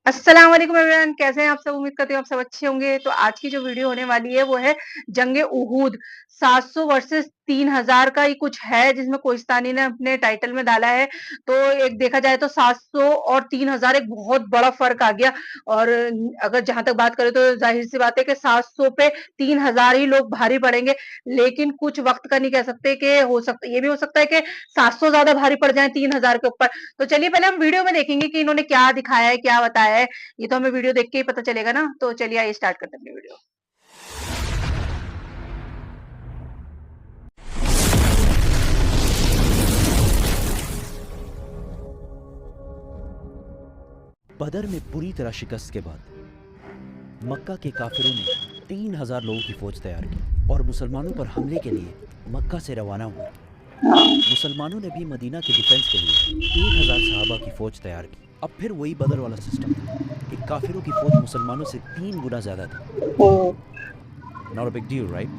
अस्सलाम वालेकुम एवरीवन, कैसे हैं आप सब? उम्मीद करती हूँ आप सब अच्छे होंगे। तो आज की जो वीडियो होने वाली है वो है जंगे उहूद 700 वर्सेस 3000 का ही कुछ है जिसमें कोहिस्तानी ने अपने टाइटल में डाला है। तो एक देखा जाए तो 700 और 3000 एक बहुत बड़ा फ़र्क आ गया। और अगर जहाँ तक बात करें तो ज़ाहिर-सी बात है कि 700 पे 3000 ही लोग भारी पड़ेंगे। लेकिन कुछ वक़्त का नहीं कह सकते कि हो सकता ये भी हो सकता है कि 700 ज़्यादा भारी पड़ जाएँ 3000 के ऊपर। तो चलिए पहले हम वीडियो में देखेंगे कि इन्होंने क्या दिखाया है, क्या बताया है। ये तो हमें वीडियो देख के ही पता चलेगा ना। तो चलिए आइए स्टार्ट करते हैं अपनी वीडियो। बदर में बुरी तरह शिकस्त के बाद मक्का के काफिरों ने 3000 लोगों की फौज तैयार की और मुसलमानों पर हमले के लिए मक्का से रवाना हुए। मुसलमानों ने भी मदीना के डिफेंस के लिए 1000 सहाबा की फौज तैयार की। अब फिर वही बदर वाला सिस्टम था कि काफिरों की फौज मुसलमानों से 3 गुना ज्यादा थी। Not a big deal, right?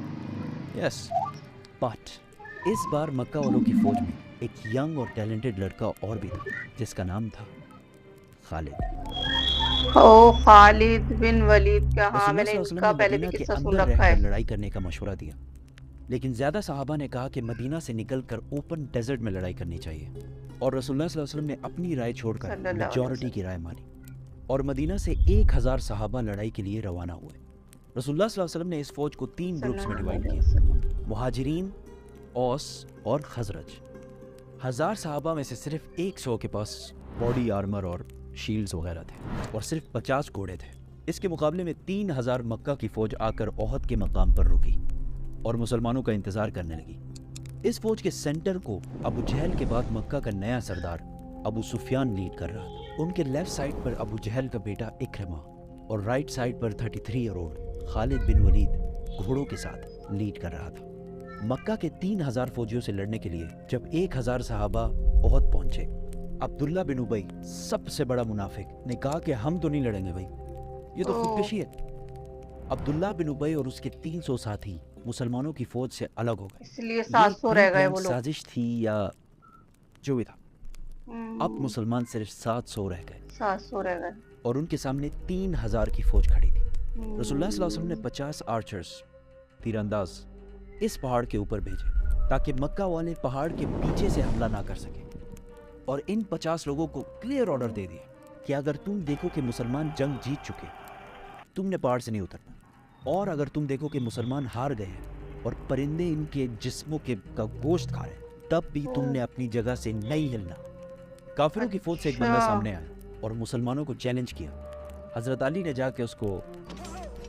Yes, but इस बार मक्का वालों की फौज में एक यंग और टैलेंटेड लड़का और भी था जिसका नाम था खालिद। ओ खालिद बिन वलीद का, हाँ रसूलुल्लाह मैंने सल्लल्लाहु अलैहि वसल्लम इनका ने पहले भी मदीना के किस्सा सुन अंदर रखा रहकर है। लड़ाई करने का मशवरा दिया, लेकिन ज़्यादा सहाबा ने कहा कि मदीना से निकलकर ओपन डेजर्ट में लड़ाई करनी चाहिए, और रसूलुल्लाह सल्लल्लाहु अलैहि वसल्लम ने अपनी राय छोड़कर सल्लल्लाहु अलैहि मेजॉरिटी की वसल्लम। राय मानी और मदीना से 1000 सहाबा लड़ाई के लिए रवाना हुए। रसूलुल्लाह सल्लल्लाहु अलैहि वसल्लम ने इस फौज को 3 ग्रुप्स में सल्लल्लाहु डिवाइड अलैहि किया: वसल्लम। मुहाजिरीन, औस और खजरज। 1000 सहाबा में से सिर्फ 100 के पास बॉडी आर्मर और शील्ड्स वगैरह थे और सिर्फ 50 घोड़े थे। इसके मुकाबले में 3000 मक्का की फौज आकर ओहद के मकाम पर रुकी और मुसलमानों का इंतजार करने लगी। इस फौज के सेंटर को अबू जहल के बाद मक्का का नया सरदार अबू सुफियान लीड कर रहा था। उनके लेफ्ट साइड पर अबू जहल का बेटा इक्रमा और राइट साइड पर 33 ईयर ओल्ड खालिद बिन वलीद घोड़ों के साथ लीड कर रहा था। मक्का के 3000 फौजियों से लड़ने के लिए जब 1000 सहाबा ओहद पहुंचे, अब्दुल्ला बिन उबई, सबसे बड़ा मुनाफिक, ने कहा कि हम तो नहीं लड़ेंगे भाई, ये तो खुदकशी है। अब्दुल्ला बिन उबई और उसके 300 साथी मुसलमानों की फौज से अलग हो गए। इसलिए ये एक 700 प्री रह गए प्लान वो लोग। साजिश थी या जो भी था। अब मुसलमान सिर्फ 700 रह गए 700 रह गए। और उनके सामने 3000 की फौज खड़ी थी। रसूलुल्लाह सल्लल्लाहु अलैहि वसल्लम ने 50 आर्चर्स, तीरंदाज, इस पहाड़ के ऊपर भेजे ताकि मक्का वाले पहाड़ के पीछे से हमला ना कर सके, और इन 50 लोगों को क्लियर ऑर्डर दे दिया कि अगर तुम देखो कि मुसलमान जंग जीत चुके, तुमने पहाड़ से नहीं उतरना, और अगर तुम देखो कि मुसलमान हार गए हैं और परिंदे इनके जिस्मों के का गोश्त खा रहे हैं, तब भी तुमने अपनी जगह से नहीं हिलना। काफिरों की फौज से एक बंदा सामने आया और मुसलमानों को चैलेंज किया। हजरत अली ने जाके उसको,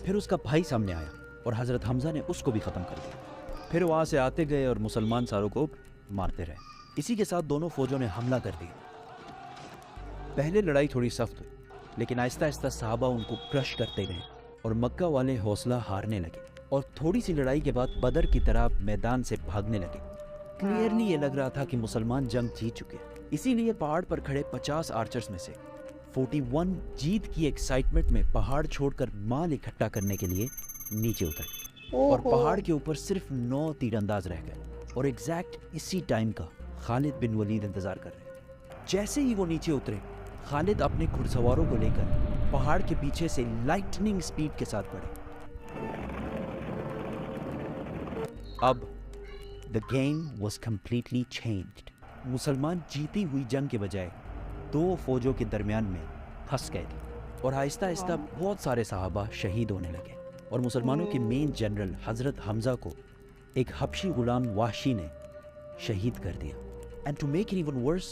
फिर उसका भाई सामने आया और हजरत हमजा ने उसको भी खत्म कर दिया। फिर वहां से आते गए और मुसलमान सारों को मारते रहे। इसी के साथ दोनों फौजों ने हमला कर दिया। पहले लड़ाई थोड़ी सख्त हुई, लेकिन आहिस्ता आहिस्ता सहाबा उनको क्रश करते गए और मक्का वाले हौसला हारने लगे और थोड़ी सी लड़ाई के बाद बदर की तरह मैदान से भागने लगे। क्लियरली ये लग रहा था कि मुसलमान जंग जीत चुके हैं। इसीलिए पहाड़ पर खड़े 50 आर्चर्स में से 41 जीत की एक्साइटमेंट में पहाड़ छोड़कर माल इकट्ठा करने के लिए नीचे उतर और पहाड़ के ऊपर सिर्फ 9 तीरंदाज रह गए। और एग्जैक्ट इसी टाइम का खालिद बिन वलीद इंतजार कर रहे। जैसे ही वो नीचे उतरे, खालिद अपने घुड़सवारों को लेकर पहाड़ के पीछे से लाइटनिंग स्पीड के साथ बढ़े। अब the game was completely changed. मुसलमान जीती हुई जंग के बजाय दो फौजों के दरमियान में फंस गए थे और आहिस्ता आहिस्ता बहुत सारे सहाबा शहीद होने लगे और मुसलमानों के मेन जनरल हजरत हमजा को एक हबशी गुलाम वाहशी ने शहीद कर दिया। And to make it even worse,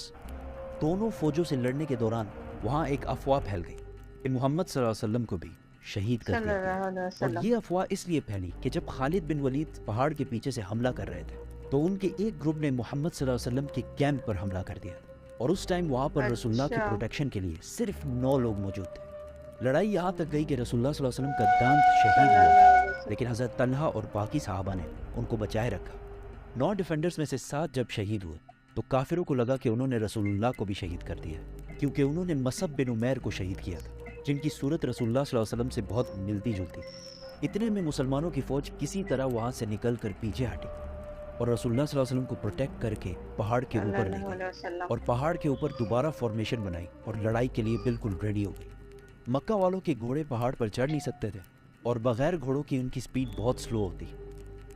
दोनों फौजों से लड़ने के दौरान वहाँ एक अफवाह फैल गई कि मोहम्मद सल्लल्लाहु अलैहि वसल्लम को भी शहीद कर दिया गया। और ये अफवाह इसलिए फैली कि जब खालिद बिन वलीद पहाड़ के पीछे से हमला कर रहे थे तो उनके एक ग्रुप ने मोहम्मद सल्लल्लाहु अलैहि वसल्लम के कैंप पर हमला कर दिया और उस टाइम वहाँ पर रसूलुल्लाह के प्रोटेक्शन के लिए सिर्फ 9 लोग मौजूद थे। लड़ाई यहाँ तक गई कि रसूलुल्लाह सल्लल्लाहु अलैहि वसल्लम का दांत शहीद हुआ, लेकिन हज़रत तलहा और बाकी सहाबा ने उनको बचाए रखा। 9 डिफेंडर्स में से 7 जब शहीद हुए तो काफिरों को लगा कि उन्होंने रसूलुल्लाह को भी शहीद कर दिया, क्योंकि उन्होंने मसअब बिन उमैर को शहीद किया था, जिनकी सूरत रसूलुल्लाह सल्लल्लाहु अलैहि वसल्लम से बहुत मिलती जुलती। इतने में मुसलमानों की फौज किसी तरह वहाँ से निकल कर पीछे हटी और रसूलुल्लाह सल्लल्लाहु अलैहि वसल्लम को प्रोटेक्ट करके पहाड़ के ऊपर ले गई और पहाड़ के ऊपर दोबारा फॉर्मेशन बनाई और लड़ाई के लिए बिल्कुल रेडी हो गई। मक्का वालों के घोड़े पहाड़ पर चढ़ नहीं सकते थे और बगैर घोड़ों की उनकी स्पीड बहुत स्लो होती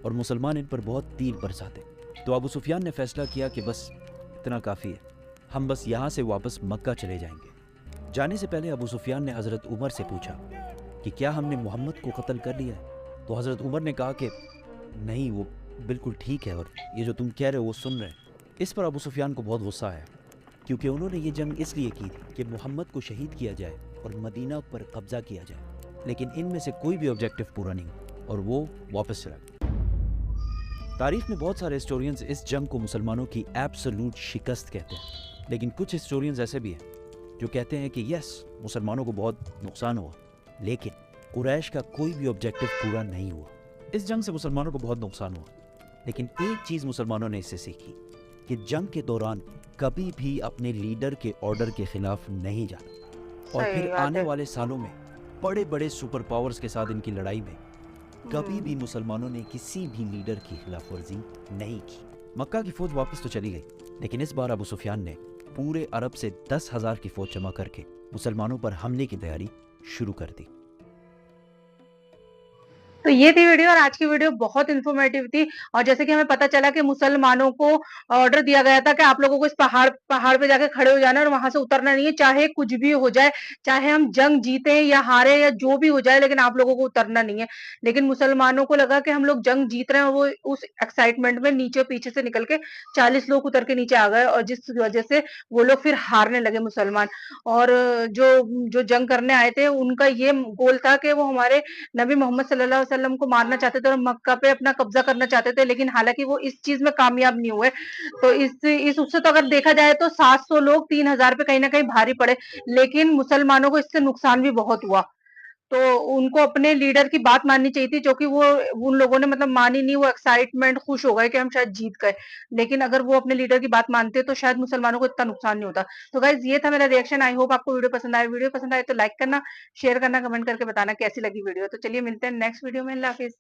और मुसलमान इन पर बहुत तीर बरसाते। तो अबू सुफियान ने फैसला किया कि बस इतना काफ़ी है, हम बस यहाँ से वापस मक्का चले जाएंगे। जाने से पहले अबू सुफियान ने हज़रत उमर से पूछा कि क्या हमने मोहम्मद को कत्ल कर लिया है? तो हज़रत उमर ने कहा कि नहीं, वो बिल्कुल ठीक है और ये जो तुम कह रहे हो वो सुन रहे हैं। इस पर अबू सुफियान को बहुत गुस्सा आया, क्योंकि उन्होंने ये जंग इसलिए की थी कि मोहम्मद को शहीद किया जाए और मदीना पर कब्जा किया जाए, लेकिन इनमें से कोई भी ऑब्जेक्टिव पूरा नहीं हुआ और वो वापस चला गया। तारीख में बहुत सारे हिस्टोरियंस इस जंग को मुसलमानों की एब्सोल्यूट शिकस्त कहते हैं, लेकिन कुछ हिस्टोरियंस ऐसे भी हैं जो कहते हैं कि यस, मुसलमानों को बहुत नुकसान हुआ, लेकिन कुरैश का कोई भी ऑब्जेक्टिव पूरा नहीं हुआ। इस जंग से मुसलमानों को बहुत नुकसान हुआ, लेकिन एक चीज़ मुसलमानों ने इससे सीखी कि जंग के दौरान कभी भी अपने लीडर के ऑर्डर के खिलाफ नहीं जाना। और सही फिर बात आने है। वाले सालों में बड़े बड़े सुपर पावर्स के साथ इनकी लड़ाई में कभी भी मुसलमानों ने किसी भी लीडर की खिलाफ वर्जी नहीं की। मक्का की फौज वापस तो चली गई, लेकिन इस बार अबू सुफियान ने पूरे अरब से 10,000 की फौज जमा करके मुसलमानों पर हमले की तैयारी शुरू कर दी। तो ये थी वीडियो और आज की वीडियो बहुत इन्फॉर्मेटिव थी और जैसे कि हमें पता चला कि मुसलमानों को ऑर्डर दिया गया था कि आप लोगों को इस पहाड़ पे जाके खड़े हो जाना है और वहां से उतरना नहीं है, चाहे कुछ भी हो जाए, चाहे हम जंग जीते या हारे या जो भी हो जाए, लेकिन आप लोगों को उतरना नहीं है। लेकिन मुसलमानों को लगा कि हम लोग जंग जीत रहे हैं, वो उस एक्साइटमेंट में नीचे पीछे से निकल के 40 लोग उतर के नीचे आ गए और जिस वजह से वो लोग फिर हारने लगे मुसलमान। और जो जो जंग करने आए थे उनका ये गोल था कि वो हमारे नबी मोहम्मद सल्लल्लाहु अलैहि वसल्लम को मारना चाहते थे और मक्का पे अपना कब्जा करना चाहते थे, लेकिन हालांकि वो इस चीज में कामयाब नहीं हुए। तो इस उससे तो अगर देखा जाए तो 700 लोग 3000 पे कहीं ना कहीं भारी पड़े, लेकिन मुसलमानों को इससे नुकसान भी बहुत हुआ। तो उनको अपने लीडर की बात माननी चाहिए थी, जो कि वो उन लोगों ने मतलब मानी नहीं। वो एक्साइटमेंट खुश हो गए कि हम शायद जीत गए, लेकिन अगर वो अपने लीडर की बात मानते तो शायद मुसलमानों को इतना नुकसान नहीं होता। तो गाइज ये था मेरा रिएक्शन। आई होप आपको वीडियो पसंद आए। वीडियो पसंद आए तो लाइक करना, शेयर करना, कमेंट करके बताना कैसी लगी वीडियो। तो चलिए मिलते हैं नेक्स्ट वीडियो में। अल्लाह हाफिज।